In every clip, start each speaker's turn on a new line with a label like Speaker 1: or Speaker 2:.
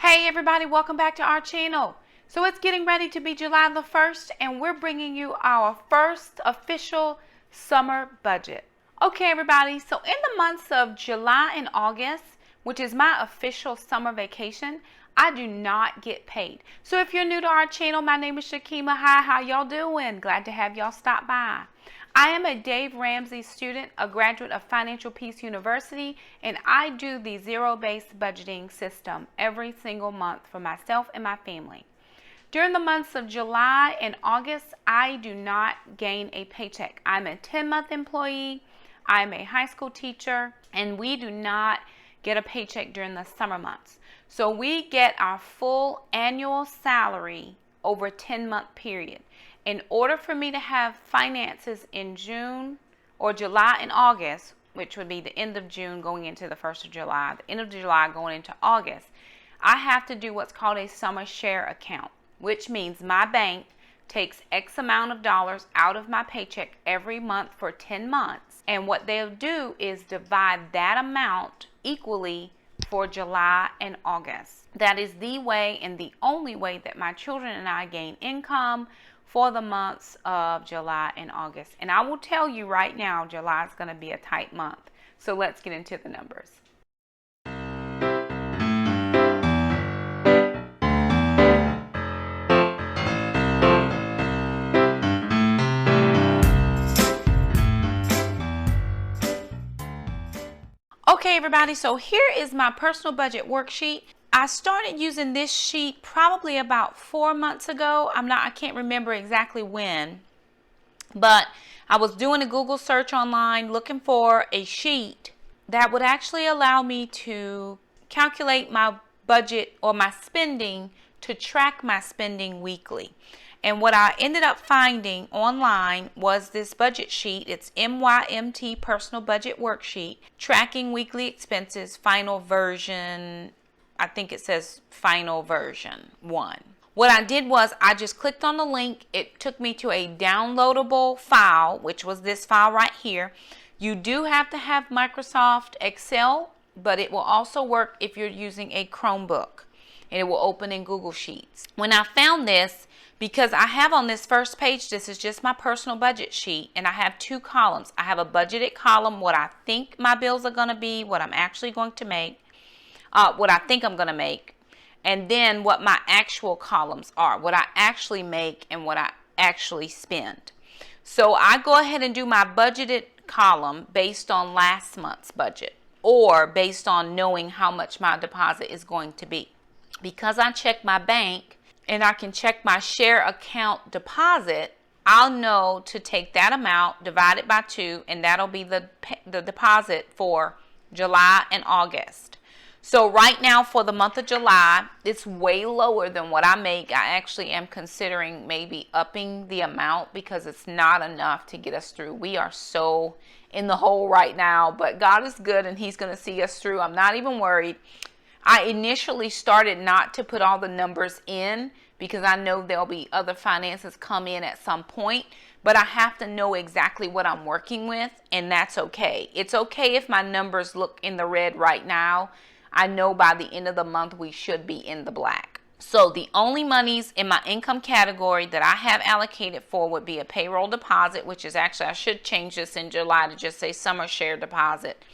Speaker 1: Hey everybody, welcome back to our channel. So it's getting ready to be July the 1st and we're bringing you our first official summer budget. Okay everybody, so in the months of July and August, which is my official summer vacation, I do not get paid. So if you're new to our channel, my name is Shakema. Hi, how y'all doing? Glad to have y'all stop by. I am a Dave Ramsey student, a graduate of Financial Peace University, and I do the zero-based budgeting system every single month for myself and my family. During the months of July and August, I do not gain a paycheck. I'm a 10-month employee, I'm a high school teacher, and we do not get a paycheck during the summer months. So we get our full annual salary over a 10-month period. In order for me to have finances in June or July and August, which would be the end of June going into the 1st of July, the end of July going into August, I have to do what's called a summer share account, which means my bank takes X amount of dollars out of my paycheck every month for 10 months. And what they'll do is divide that amount equally for July and August. That is the way and the only way that my children and I gain income for the months of July and August. And I will tell you right now, July is going to be a tight month. So let's get into the numbers. Okay everybody, so here is my personal budget worksheet. I started using this sheet probably about 4 months ago. I can't remember exactly when, but I was doing a Google search online looking for a sheet that would actually allow me to calculate my budget or my spending, to track my spending weekly. And what I ended up finding online was this budget sheet. It's MYMT Personal Budget Worksheet, Tracking Weekly Expenses, Final Version, I think it says Final Version 1. What I did was I just clicked on the link. It took me to a downloadable file, which was this file right here. You do have to have Microsoft Excel, but it will also work if you're using a Chromebook, and it will open in Google Sheets. When I found this, because I have on this first page, this is just my personal budget sheet, and I have two columns. I have a budgeted column, what I think my bills are going to be, what I'm actually going to make, what I think I'm going to make, and then what my actual columns are, what I actually make and what I actually spend. So I go ahead and do my budgeted column based on last month's budget, or based on knowing how much my deposit is going to be. Because I check my bank and I can check my share account deposit, I'll know to take that amount, divide it by 2, and that'll be the deposit for July and August. So right now for the month of July, it's way lower than what I make. I actually am considering maybe upping the amount because it's not enough to get us through. We are so in the hole right now, but God is good and He's going to see us through. I'm not even worried. I initially started not to put all the numbers in because I know there'll be other finances come in at some point, but I have to know exactly what I'm working with, and that's okay. It's okay if my numbers look in the red right now. I know by the end of the month we should be in the black. So the only monies in my income category that I have allocated for would be a payroll deposit, which is actually, I should change this in July to just say summer share deposit,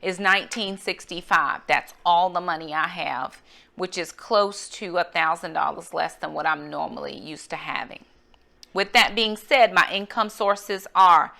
Speaker 1: is $19.65. That's all the money I have, which is close to $1,000 less than what I'm normally used to having. With that being said, my income sources are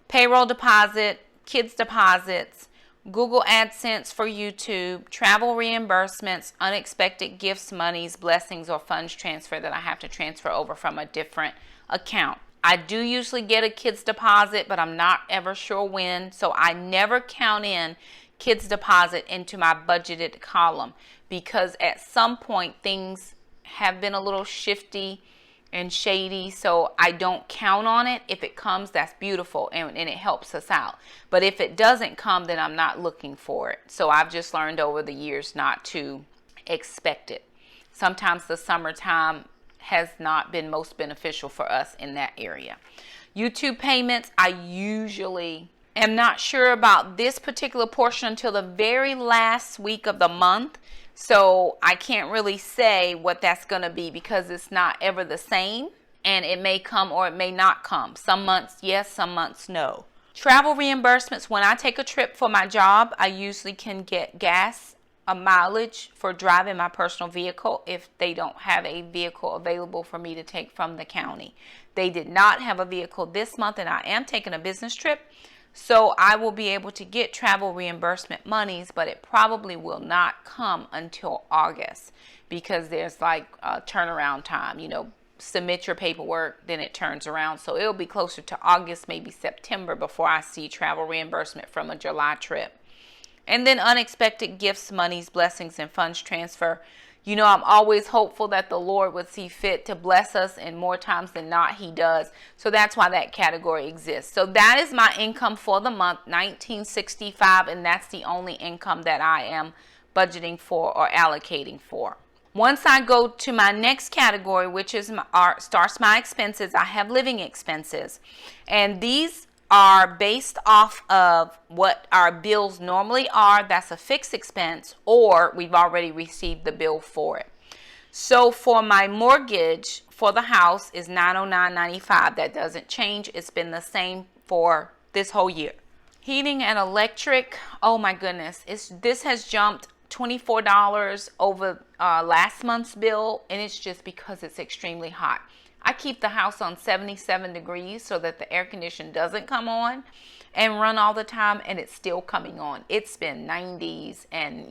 Speaker 1: payroll deposit, kids deposits, Google AdSense for YouTube, travel reimbursements, unexpected gifts, monies, blessings, or funds transfer that I have to transfer over from a different account. I do usually get a kids deposit, but I'm not ever sure when, so I never count in kids deposit into my budgeted column because at some point things have been a little shifty and shady, so I don't count on it. If it comes, that's beautiful, and it helps us out. But if it doesn't come, then I'm not looking for it. So I've just learned over the years not to expect it. Sometimes the summertime has not been most beneficial for us in that area. YouTube payments, I usually am not sure about this particular portion until the very last week of the month. So I can't really say what that's going to be because it's not ever the same, and it may come or it may not come. Some months yes, some months no. Travel reimbursements. When I take a trip for my job, I usually can get gas, a mileage for driving my personal vehicle if they don't have a vehicle available for me to take from the county. They did not have a vehicle this month, and I am taking a business trip, so I will be able to get travel reimbursement monies, but it probably will not come until August because there's like a turnaround time, submit your paperwork, then it turns around. So it'll be closer to August, maybe September, before I see travel reimbursement from a July trip. And then unexpected gifts, monies, blessings, and funds transfer. I'm always hopeful that the Lord would see fit to bless us, and more times than not, He does. So that's why that category exists. So that is my income for the month, $1965, and that's the only income that I am budgeting for or allocating for. Once I go to my next category, which is starts my expenses, I have living expenses. And these are based off of what our bills normally are. That's a fixed expense, or we've already received the bill for it. So for my mortgage for the house is $909.95. That doesn't change. It's been the same for this whole year. Heating and electric, oh my goodness, this has jumped $24 over last month's bill, and it's just because it's extremely hot. I keep the house on 77 degrees so that the air condition doesn't come on and run all the time, and it's still coming on. It's been 90s, and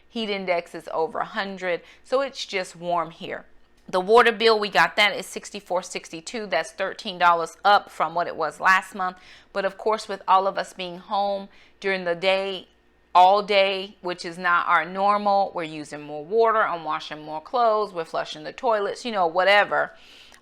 Speaker 1: heat index is over 100, so it's just warm here. The water bill, we got that is $64.62. That's $13 up from what it was last month. But of course, with all of us being home during the day, all day, which is not our normal, we're using more water, I'm washing more clothes, we're flushing the toilets, whatever.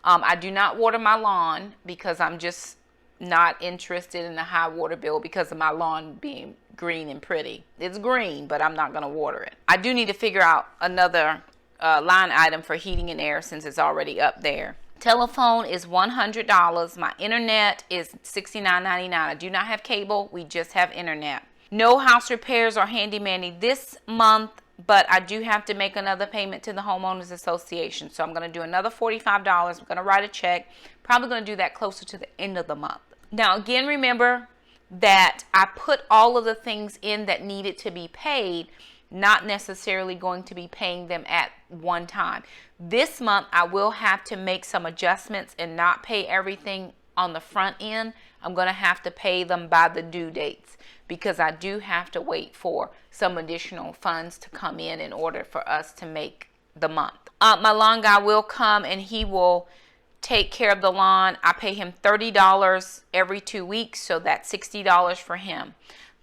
Speaker 1: I do not water my lawn because I'm just not interested in the high water bill because of my lawn being green and pretty. It's green, but I'm not going to water it. I do need to figure out another line item for heating and air since it's already up there. Telephone is $100. My internet is $69.99. I do not have cable. We just have internet. No house repairs or handyman this month, but I do have to make another payment to the Homeowners Association. So I'm going to do another $45. I'm going to write a check. Probably going to do that closer to the end of the month. Now, again, remember that I put all of the things in that needed to be paid, not necessarily going to be paying them at one time. This month, I will have to make some adjustments and not pay everything on the front end. I'm going to have to pay them by the due dates because I do have to wait for some additional funds to come in order for us to make the month. My lawn guy will come and he will take care of the lawn. I pay him $30 every 2 weeks, so that's $60 for him.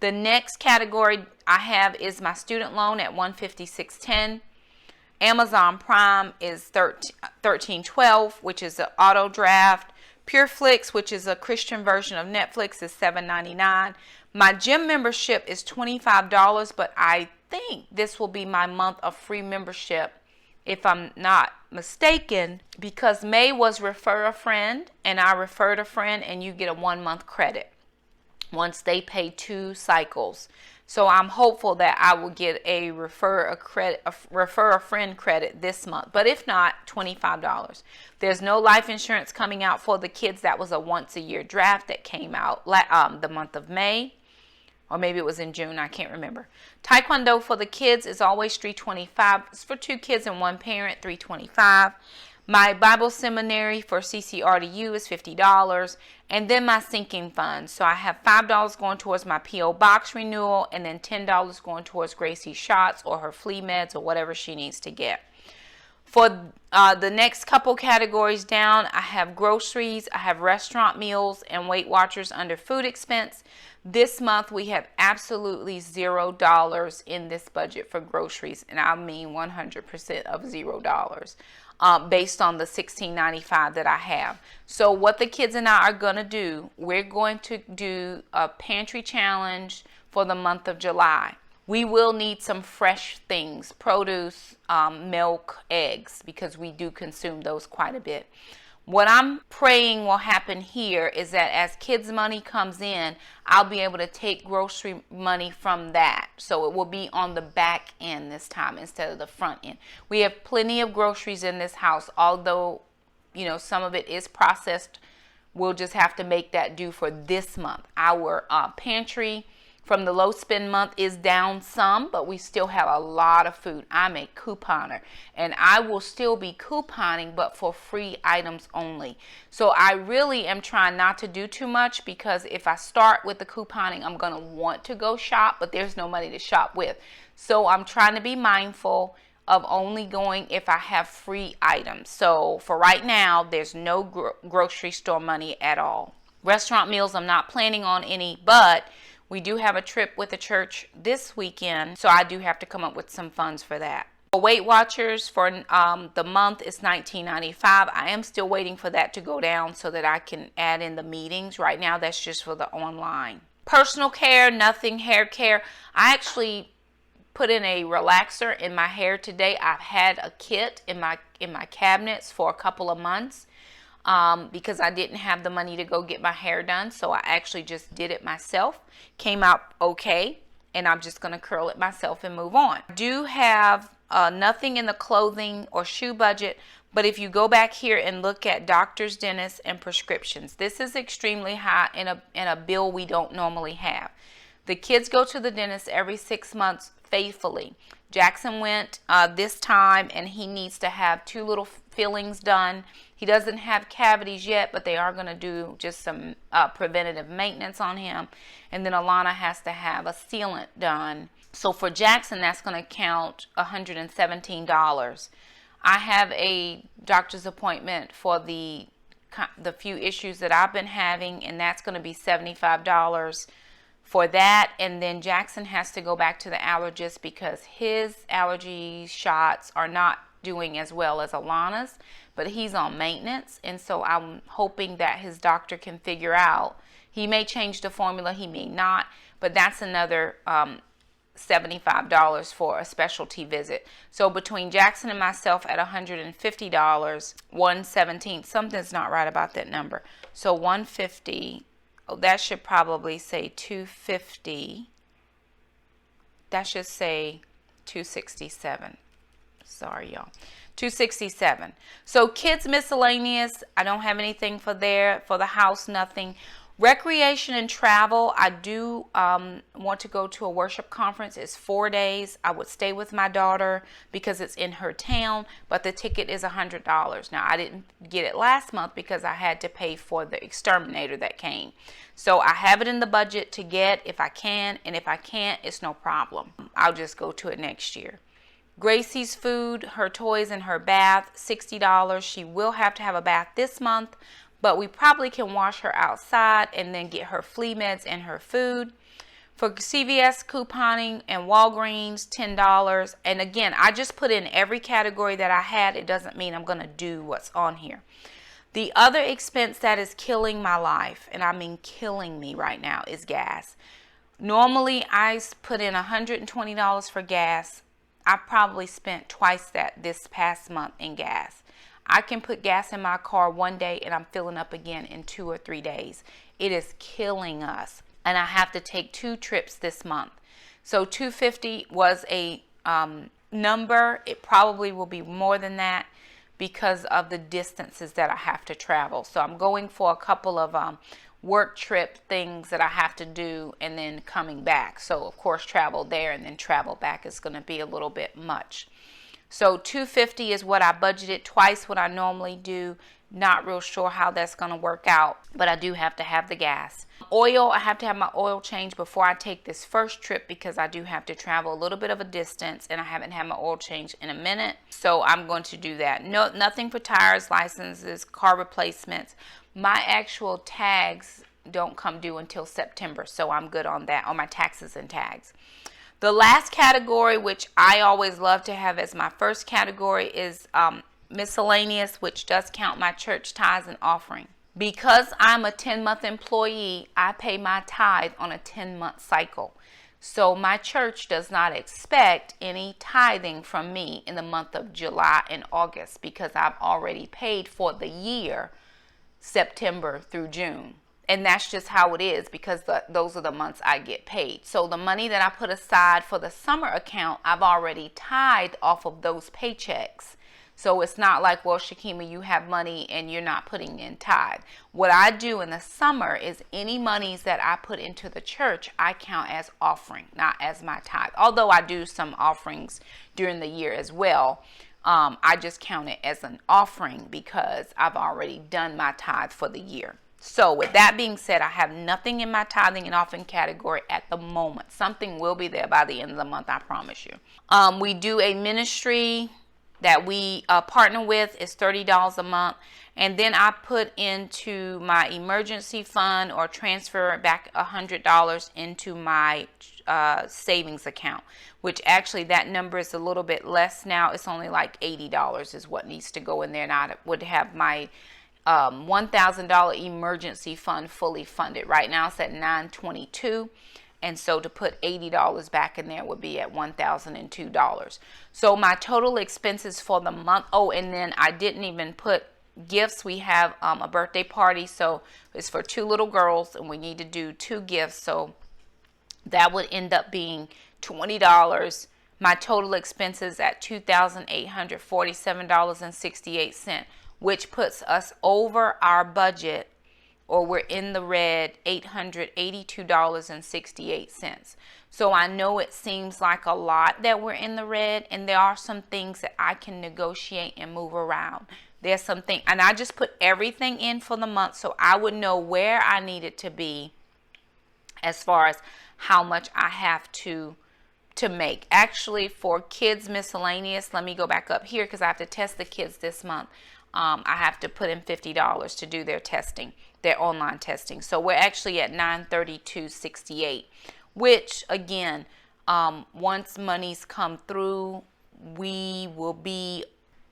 Speaker 1: The next category I have is my student loan at $156.10. Amazon Prime is $13.12, which is an auto draft. PureFlix, which is a Christian version of Netflix, is $7.99. My gym membership is $25, but I think this will be my month of free membership, if I'm not mistaken, because May was refer a friend, and I referred a friend, and you get a 1 month credit once they pay 2 cycles. So I'm hopeful that I will get a refer a friend credit this month. But if not, $25. There's no life insurance coming out for the kids. That was a once a year draft that came out the month of May. Or maybe it was in June, I can't remember. Taekwondo for the kids is always $325. It's for 2 kids and 1 parent, $325. My Bible seminary for CCRDU is $50. And then my sinking fund. So I have $5 going towards my P.O. box renewal, and then $10 going towards Gracie's shots or her flea meds or whatever she needs to get. For the next couple categories down, I have groceries, I have restaurant meals, and Weight Watchers under food expense. This month we have absolutely $0 in this budget for groceries, and I mean 100% of $0. Based on the $16.95 that I have. So what the kids and I are going to do, we're going to do a pantry challenge for the month of July. We will need some fresh things, produce, milk, eggs, because we do consume those quite a bit. What I'm praying will happen here is that as kids' money comes in, I'll be able to take grocery money from that. So it will be on the back end this time instead of the front end. We have plenty of groceries in this house, although, some of it is processed. We'll just have to make that do for this month. Our pantry from the low spend month is down some, but we still have a lot of food. I'm a couponer, and I will still be couponing, but for free items only. So I really am trying not to do too much, because if I start with the couponing, I'm going to want to go shop, but there's no money to shop with. So I'm trying to be mindful of only going if I have free items. So for right now, there's no grocery store money at all. Restaurant meals, I'm not planning on any, but we do have a trip with the church this weekend, so I do have to come up with some funds for that. Weight Watchers for the month is $19.95. I am still waiting for that to go down so that I can add in the meetings. Right now, that's just for the online. Personal care, nothing. Hair care, I actually put in a relaxer in my hair today. I've had a kit in my cabinets for a couple of months. Because I didn't have the money to go get my hair done. So I actually just did it myself. Came out okay. And I'm just going to curl it myself and move on. I do have nothing in the clothing or shoe budget. But if you go back here and look at doctors, dentists, and prescriptions, this is extremely high in a bill we don't normally have. The kids go to the dentist every 6 months faithfully. Jackson went this time, and he needs to have 2 little fillings done. He doesn't have cavities yet, but they are going to do just some preventative maintenance on him. And then Alana has to have a sealant done. So for Jackson, that's going to count $117. I have a doctor's appointment for the few issues that I've been having, and that's going to be $75 for that. And then Jackson has to go back to the allergist because his allergy shots are not doing as well as Alana's, but he's on maintenance, and so I'm hoping that his doctor can figure out. He may change the formula, he may not, but that's another $75 for a specialty visit. So between Jackson and myself at $150, $117, something's not right about that number. So $150, that should probably say $250. That should say $267. Sorry, y'all. $267. So kids miscellaneous, I don't have anything for there. For the house, nothing. Recreation and travel, I do want to go to a worship conference. It's 4 days. I would stay with my daughter because it's in her town, but the ticket is $100. Now, I didn't get it last month because I had to pay for the exterminator that came. So I have it in the budget to get if I can, and if I can't, it's no problem. I'll just go to it next year. Gracie's food, her toys, and her bath, $60. She will have to have a bath this month, but we probably can wash her outside and then get her flea meds and her food. For CVS couponing and Walgreens, $10. And again, I just put in every category that I had. It doesn't mean I'm going to do what's on here. The other expense that is killing my life, and I mean killing me right now, is gas. Normally, I put in $120 for gas. I probably spent twice that this past month in gas. I can put gas in my car one day and I'm filling up again in 2 or 3 days. It is killing us. And I have to take 2 trips this month. So $250 was a number. It probably will be more than that because of the distances that I have to travel. So I'm going for a couple of work trip things that I have to do and then coming back. So of course travel there and then travel back is going to be a little bit much. So $250 is what I budgeted, twice what I normally do. Not real sure how that's going to work out, but I do have to have the gas. Oil, I have to have my oil change before I take this first trip because I do have to travel a little bit of a distance and I haven't had my oil change in a minute. So I'm going to do that. No, nothing for tires, licenses, car replacements. My actual tags don't come due until September, so I'm good on that, on my taxes and tags. The last category, which I always love to have as my first category, is miscellaneous, which does count my church tithes and offering. Because I'm a 10-month employee, I pay my tithe on a 10-month cycle. So my church does not expect any tithing from me in the month of July and August because I've already paid for the year, September through June. And that's just how it is because those are the months I get paid. So the money that I put aside for the summer account, I've already tithed off of those paychecks. So it's not like, well, Shakema, you have money and you're not putting in tithe. What I do in the summer is any monies that I put into the church, I count as offering, not as my tithe. Although I do some offerings during the year as well. I just count it as an offering because I've already done my tithe for the year. So with that being said, I have nothing in my tithing and offering category at the moment. Something will be there by the end of the month, I promise you. We do a ministry that we partner with. Is $30 a month. And then I put into my emergency fund or transfer back $100 into my savings account, which actually that number is a little bit less now. It's only like $80 is what needs to go in there. And I would have my $1,000 emergency fund fully funded. Right now it's at $922, and so to put $80 back in there would be at $1,002. So my total expenses for the month, oh, and then I didn't even put gifts. We have a birthday party, so it's for 2 little girls and we need to do 2 gifts, so that would end up being $20. My total expenses at $2,847.68, which puts us over our budget, or we're in the red, $882.68. So I know it seems like a lot that we're in the red, and there are some things that I can negotiate and move around. There's something, and I just put everything in for the month so I would know where I needed to be as far as how much I have to make. Actually, for kids miscellaneous, let me go back up here because I have to test the kids this month. I have to put in $50 to do their testing, their online testing. So we're actually at $932.68, which again, once monies come through, we will be,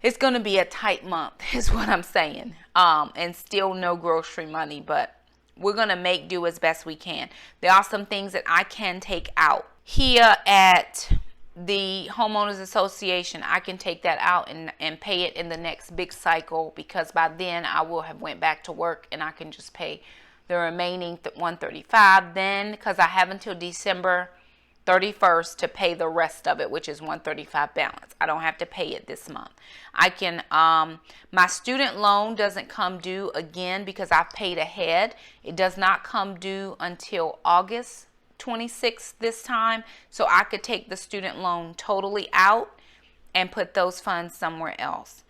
Speaker 1: it's going to be a tight month is what I'm saying. And still no grocery money, but we're going to make do as best we can. There are some things that I can take out here at the homeowners association. I can take that out and pay it in the next big cycle, because by then I will have went back to work and I can just pay the remaining $135 then, because I have until December 31st to pay the rest of it, which is $135 balance. I don't have to pay it this month. I can my student loan doesn't come due again because I've paid ahead. It does not come due until August 26th this time, so I could take the student loan totally out and put those funds somewhere else.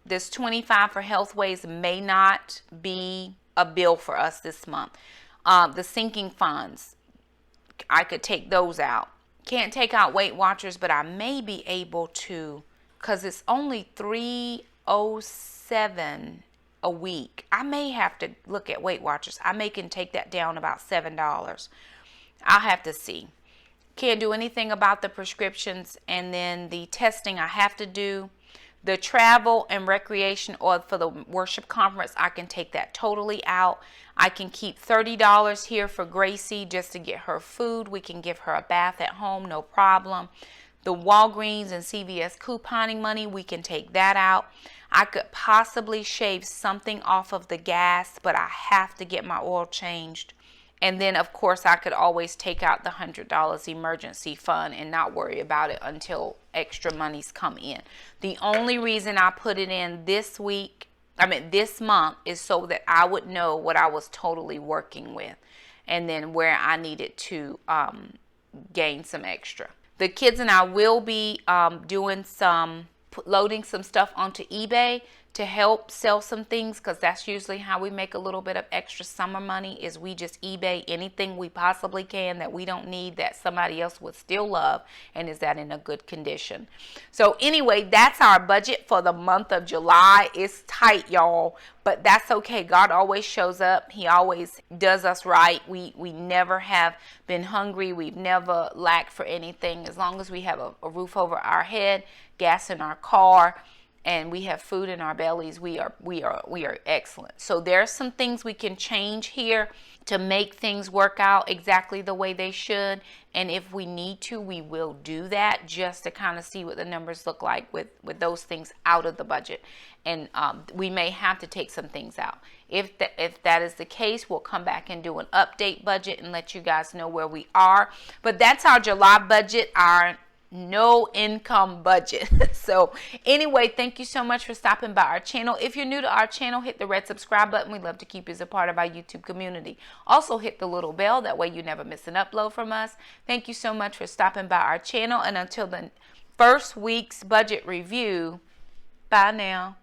Speaker 1: This $25 for Healthways may not be a bill for us this month. The sinking funds, I could take those out. Can't take out Weight Watchers, but I may be able to, because it's only $307 a week. I may have to look at Weight Watchers. I may can take that down about $7. I'll have to see. Can't do anything about the prescriptions, and then the testing I have to do. The travel and recreation, or for the worship conference, I can take that totally out. I can keep $30 here for Gracie just to get her food. We can give her a bath at home, no problem. The Walgreens and CVS couponing money, we can take that out. I could possibly shave something off of the gas, but I have to get my oil changed. And then, of course, I could always take out the $100 emergency fund and not worry about it until extra monies come in. The only reason I put it in this month, is so that I would know what I was totally working with, and then where I needed to gain some extra. The kids and I will be loading some stuff onto eBay to help sell some things, because that's usually how we make a little bit of extra summer money, is we just eBay anything we possibly can that we don't need that somebody else would still love, and is that in a good condition. So anyway, that's our budget for the month of July. It's tight, y'all, but that's okay. God always shows up. He always does us right. We never have been hungry. We've never lacked for anything. As long as we have a roof over our head, gas in our car, and we have food in our bellies, we are excellent. So there are some things we can change here to make things work out exactly the way they should. And if we need to, we will do that, just to kind of see what the numbers look like with those things out of the budget. And we may have to take some things out. If that is the case, we'll come back and do an update budget and let you guys know where we are. But that's our July budget, our no income budget. So anyway, thank you so much for stopping by our channel. If you're new to our channel, hit the red subscribe button. We'd love to keep you as a part of our YouTube community. Also hit the little bell, that way you never miss an upload from us. Thank you so much for stopping by our channel, and until the first week's budget review, bye now.